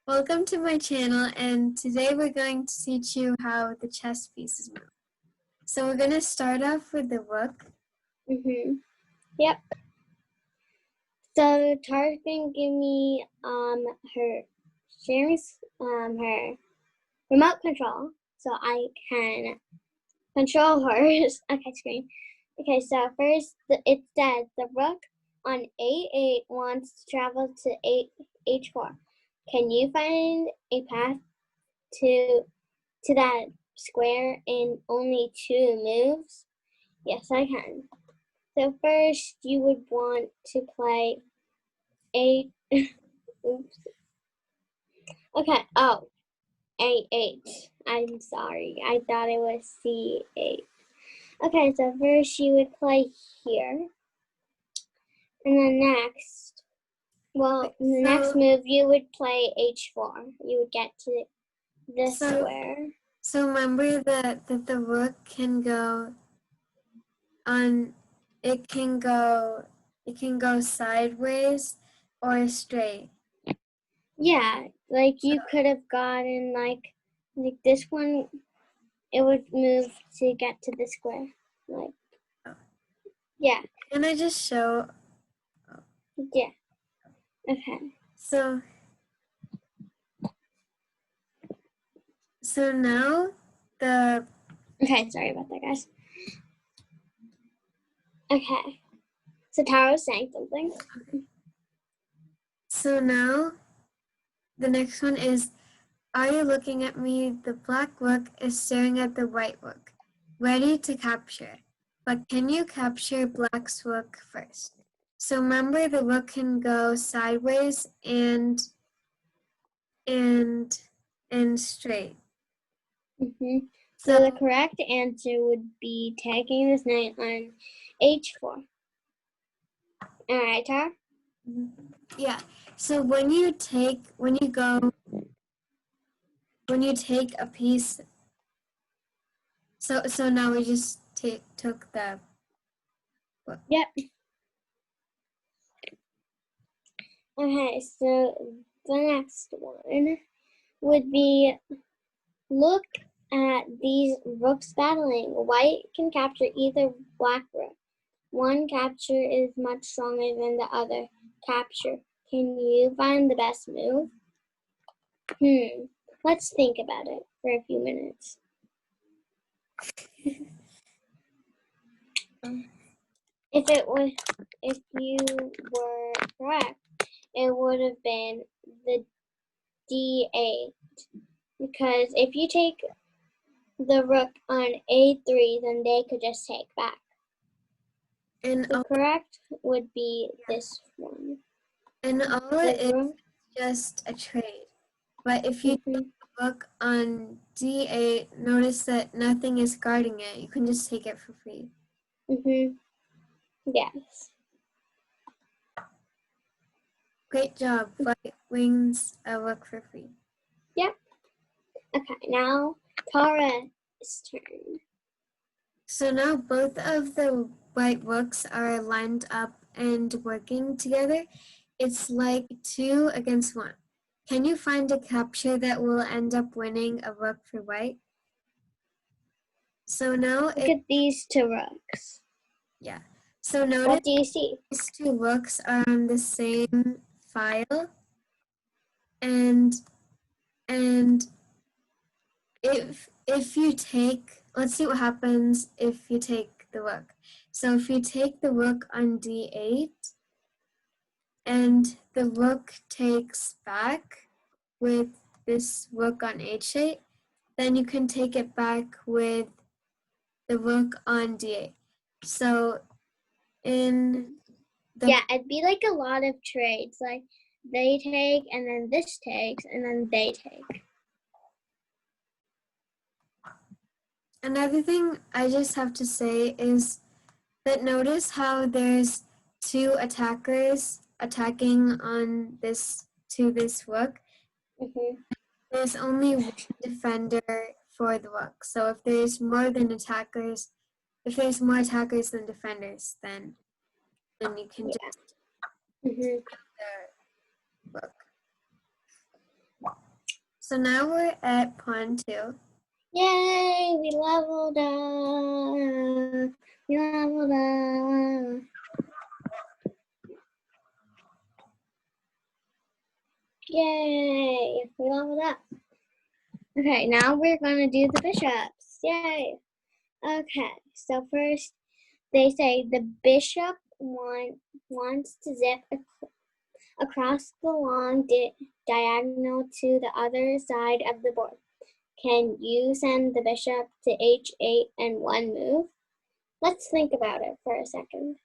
Welcome to my channel, and today we're going to teach you how the chess pieces move. So we're going to start off with the rook. Yep. So Tara's gonna give me her remote control so I can control hers. Okay, screen. Okay, so first it says the rook on A8 wants to travel to H4. Can you find a path to that square in only 2 moves? Yes, I can. So first you would want to play oops. Okay, oh, A8. I'm sorry, I thought it was C8. Okay, so first you would play here. And then next, next move you would play H4. You would get to this square. So remember that the rook can go on, it can go sideways or straight. Yeah, like you could have gotten like this one, it would move to get to the square. Like, yeah. Can I just show? Yeah. Okay. So now the... Okay, sorry about that, guys. Okay. So Tara was saying something. So now the next one is, are you looking at me? The black rook is staring at the white rook, ready to capture. But can you capture black's rook first? So remember, the rook can go sideways and straight. So the correct answer would be taking this knight on H4. All right, Tara? Yeah. So when you take a piece, so now we just took the rook. Yep. Okay, so the next one would be, look at these rooks battling. White can capture either black rook. One capture is much stronger than the other capture. Can you find the best move? Let's think about it for a few minutes. If you were correct, it would have been the D8. Because if you take the rook on A3, then they could just take back. And the correct would be this one. And all it is just a trade. But if you take the rook on D8, notice that nothing is guarding it. You can just take it for free. Yes. Great job. White wins a rook for free. Yep. Okay, now Tara's turn. So now both of the white rooks are lined up and working together. It's like 2 against 1. Can you find a capture that will end up winning a rook for white? So now look at these 2 rooks. Yeah. So notice, what do you see? These 2 rooks are on the same file, and if you take, let's see what happens if you take the rook. So if you take the rook on D8 and the rook takes back with this rook on H8, then you can take it back with the rook on D8. So yeah, it'd be like a lot of trades. Like they take, and then this takes, and then they take. Another thing I just have to say is that notice how there's 2 attackers attacking on this rook. There's only 1 defender for the rook. So if there's more attackers than defenders, then you can just the rook. So now we're at pawn 2. Yay, we leveled up. We leveled up. Yay, we leveled up. Okay, now we're gonna do the bishops. Yay. Okay, so first they say the bishop wants to zip across the long diagonal to the other side of the board. Can you send the bishop to h8 in one move? Let's think about it for a second.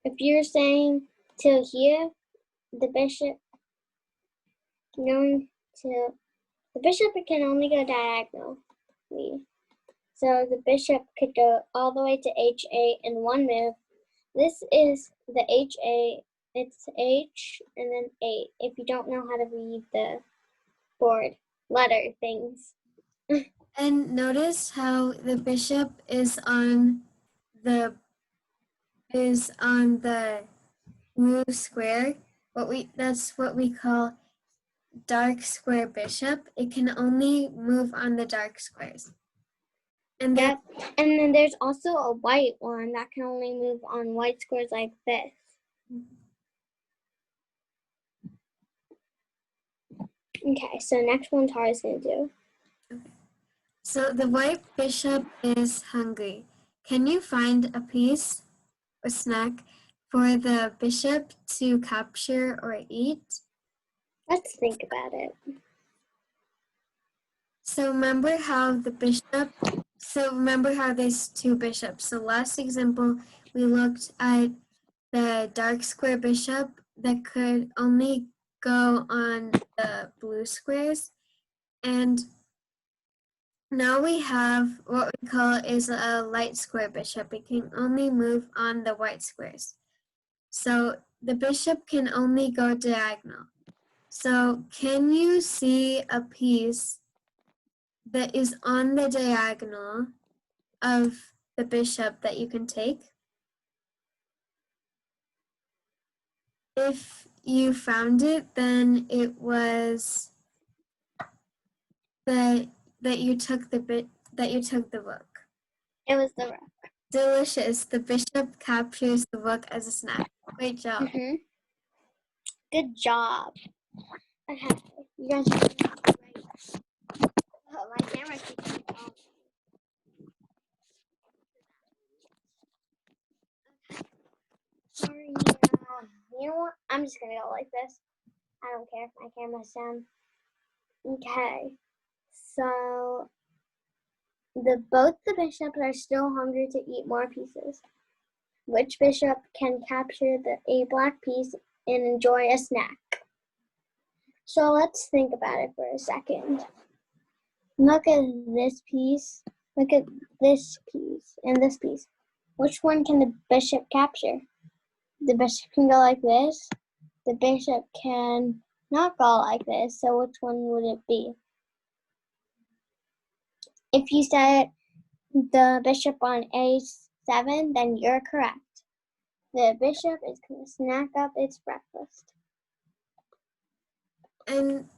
If you're saying to here, the bishop can only go diagonally. So the bishop could go all the way to h8 in one move. This is the h8, it's h and then 8, if you don't know how to read the board letter things. And notice how the bishop is on the blue square. That's what we call dark square bishop. It can only move on the dark squares. And then, and then there's also a white one that can only move on white squares like this. Okay, so next one Tara's gonna do. okay. So the white bishop is hungry. Can you find a piece or snack for the bishop to capture or eat? Let's think about it. So remember how there's two bishops. So last example, we looked at the dark square bishop that could only go on the blue squares. And now we have what we call is a light square bishop. It can only move on the white squares. So the bishop can only go diagonal. So can you see a piece that is on the diagonal of the bishop that you can take? If you found it, then it was that you took the rook. It was the rook. Delicious. The bishop captures the rook as a snack. Great job. Good job. Okay, you guys are doing great. Oh, my camera keeps on. Sorry. You know what? I'm just gonna go like this. I don't care if my camera's down. Okay. So both the bishops are still hungry to eat more pieces. Which bishop can capture a black piece and enjoy a snack? So let's think about it for a second. Look at this piece. Look at this piece and this piece. Which one can the bishop capture? The bishop can go like this. The bishop can not go like this. So which one would it be? If you set the bishop on a7, then you're correct. The bishop is going to snack up its breakfast. And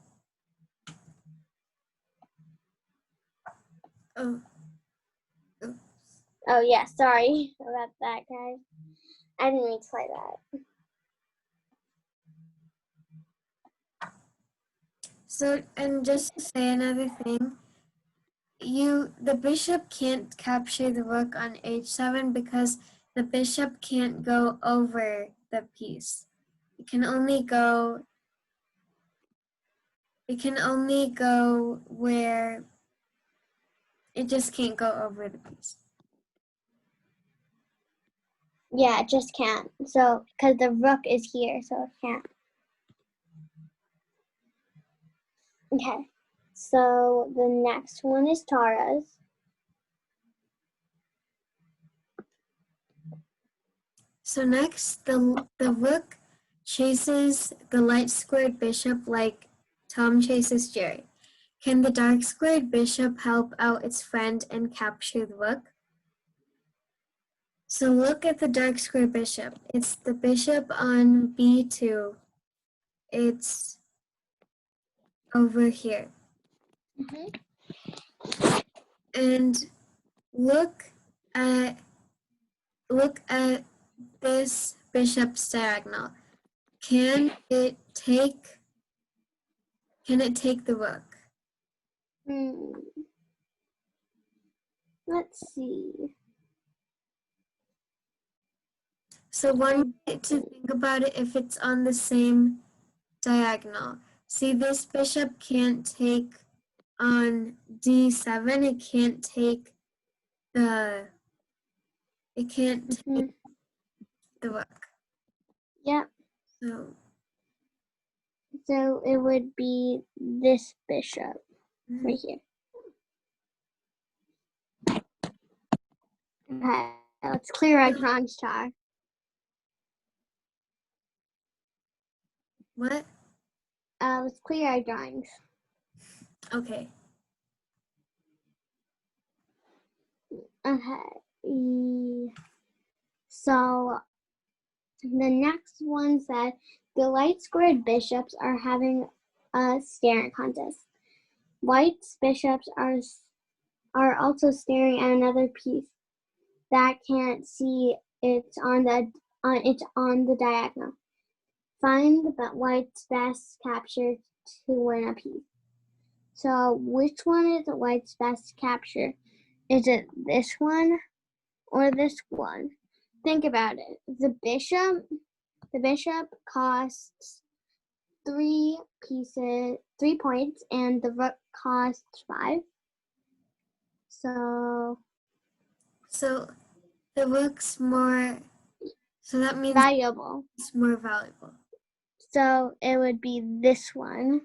oh yeah, sorry about that, guys. I didn't mean to play that. So, and just to say another thing, the bishop can't capture the rook on h7 because the bishop can't go over the piece. It can only go where it just can't go over the piece. Yeah, it just can't. So, because the rook is here, so it can't. Okay, so the next one is Tara's. So next, the rook chases the light squared bishop like Tom chases Jerry. Can the dark squared bishop help out its friend and capture the rook? So look at the dark square bishop. It's the bishop on b2. It's over here. And look at this bishop's diagonal. Can it take the rook? Let's see. So one way to think about it, if it's on the same diagonal. See, this bishop can't take on d7. It can't take the rook. Yep. So it would be this bishop right here. Okay, let's clear our drawings, Char. What? Let's clear our drawings. Okay. Okay. So the next one said the light squared bishops are having a staring contest. White's bishops are also staring at another piece that can't see it's on the diagonal. Find white's best capture to win a piece. So which one is white's best capture? Is it this one or this one? Think about it. The bishop costs 3 points, and the rook costs 5. So the rook's more. So that means valuable. It's more valuable. So it would be this one.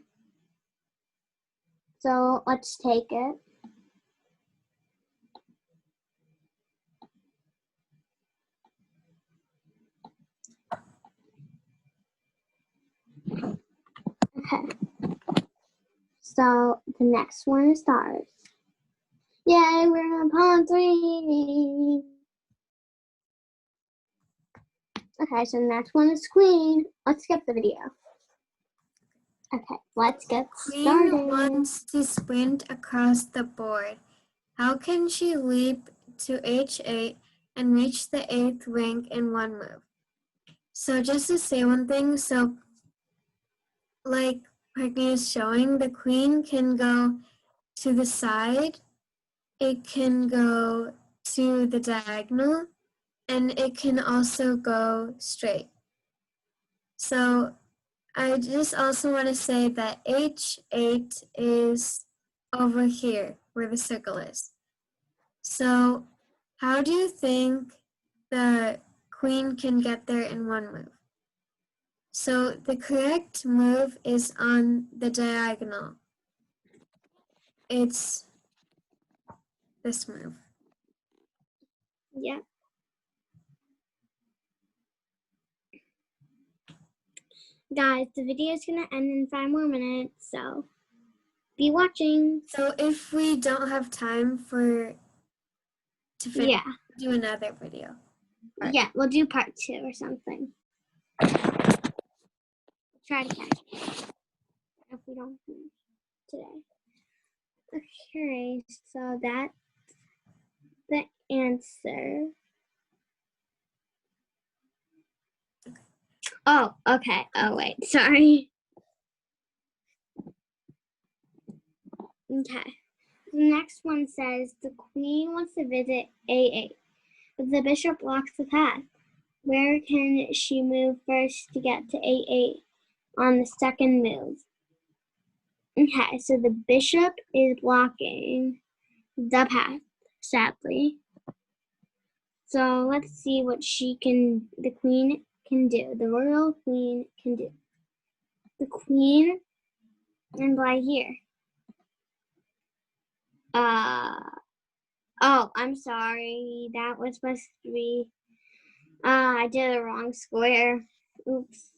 So let's take it. Okay. So the next one is stars. Yay, we're on pawn 3. Okay, so the next one is queen. Let's skip the video. Okay, let's get started. Queen wants to sprint across the board. How can she leap to h8 and reach the 8th rank in one move? So just to say one thing, so like Pregney is showing, the queen can go to the side, it can go to the diagonal, and it can also go straight. So I just also want to say that h8 is over here where the circle is. So how do you think the queen can get there in one move? So the correct move is on the diagonal. It's this move. Yeah. Guys, the video is going to end in 5 more minutes, so be watching. So if we don't have time to finish, do another video. Right. Yeah, we'll do part 2 or something. Try to catch it if we don't finish today. Okay, so that's the answer. Oh, okay. Oh, wait. Sorry. Okay. The next one says the queen wants to visit a8, but the bishop blocks the path. Where can she move first to get to a8 on the second move? Okay, so the bishop is blocking the path, sadly. So let's see what the queen can do. The royal queen can do. The queen and by here. Oh, I'm sorry. That was supposed to be, I did a wrong square. Oops.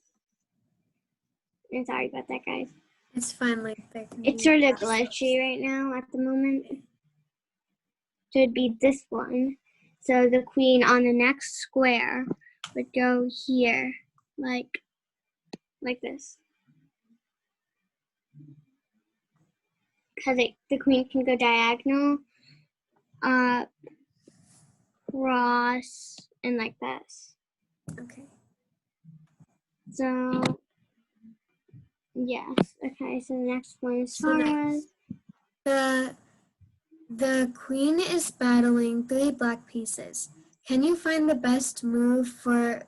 I'm sorry about that, guys. It's fine, like it's sort of glitchy right now at the moment. So it'd be this one. So the queen on the next square would go here, like this. Because the queen can go diagonal, cross, and like this. Okay. So, yes. Okay, so the next one is So Tara's. The queen is battling 3 black pieces. Can you find the best move where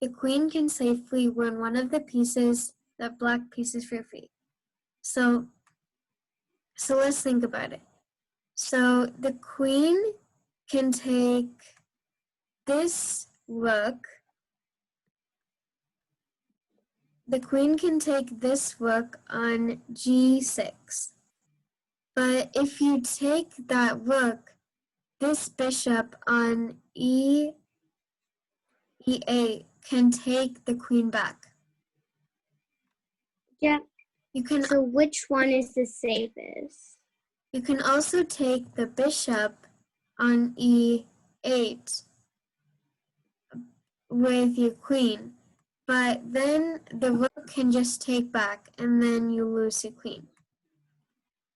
the queen can safely win one of the black pieces for free? So let's think about it. So the queen can take this rook. The queen can take this rook on g6. But if you take that rook, this bishop on e8 can take the queen back. Yep. You can So which one is the safest? You can also take the bishop on e8 with your queen, but then the rook can just take back and then you lose your queen.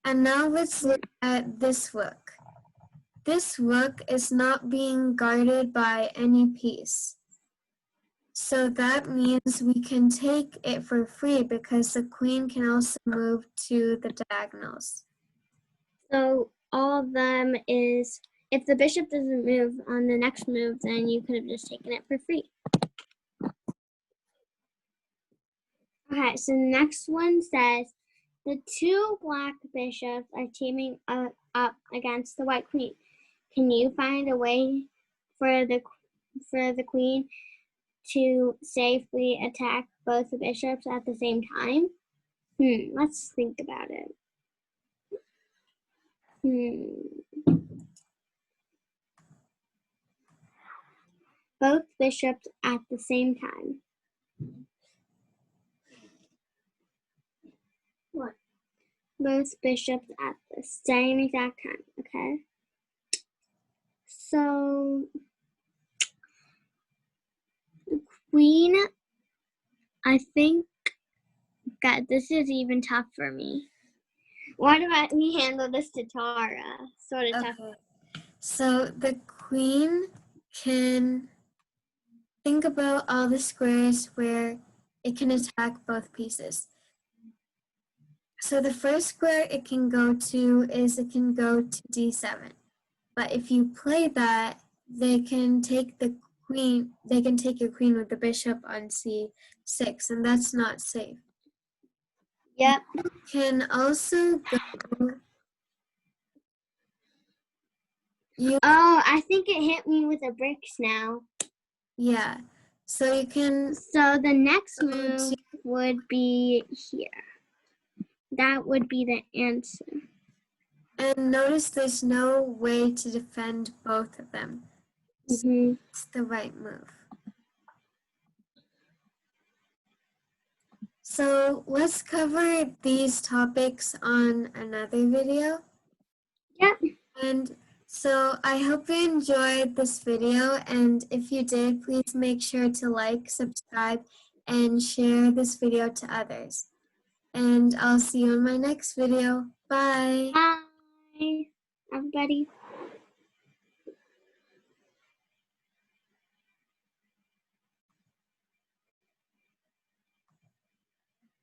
And now let's look at this rook. This rook is not being guarded by any piece. So that means we can take it for free because the queen can also move to the diagonals. So all of them is, if the bishop doesn't move on the next move, then you could have just taken it for free. Okay, so the next one says, the 2 black bishops are teaming up against the white queen. Can you find a way for the queen to safely attack both the bishops at the same time? Let's think about it. Both bishops at the same time. What? Both bishops at the same exact time, okay? So, the queen, I think that this is even tough for me. Why don't we handle this to Tara? Sort of tough. So the queen can think about all the squares where it can attack both pieces. So the first square it can go to d7. But if you play that, they can take your queen with the bishop on c6, and that's not safe. Yep. You can also go. Oh, I think it hit me with the bricks now. Yeah. So you can. So the next move would be here. That would be the answer. And notice there's no way to defend both of them. So it's the right move. So let's cover these topics on another video. Yep. And so I hope you enjoyed this video, and if you did, please make sure to like, subscribe, and share this video to others. And I'll see you in my next video. Bye. Bye, everybody.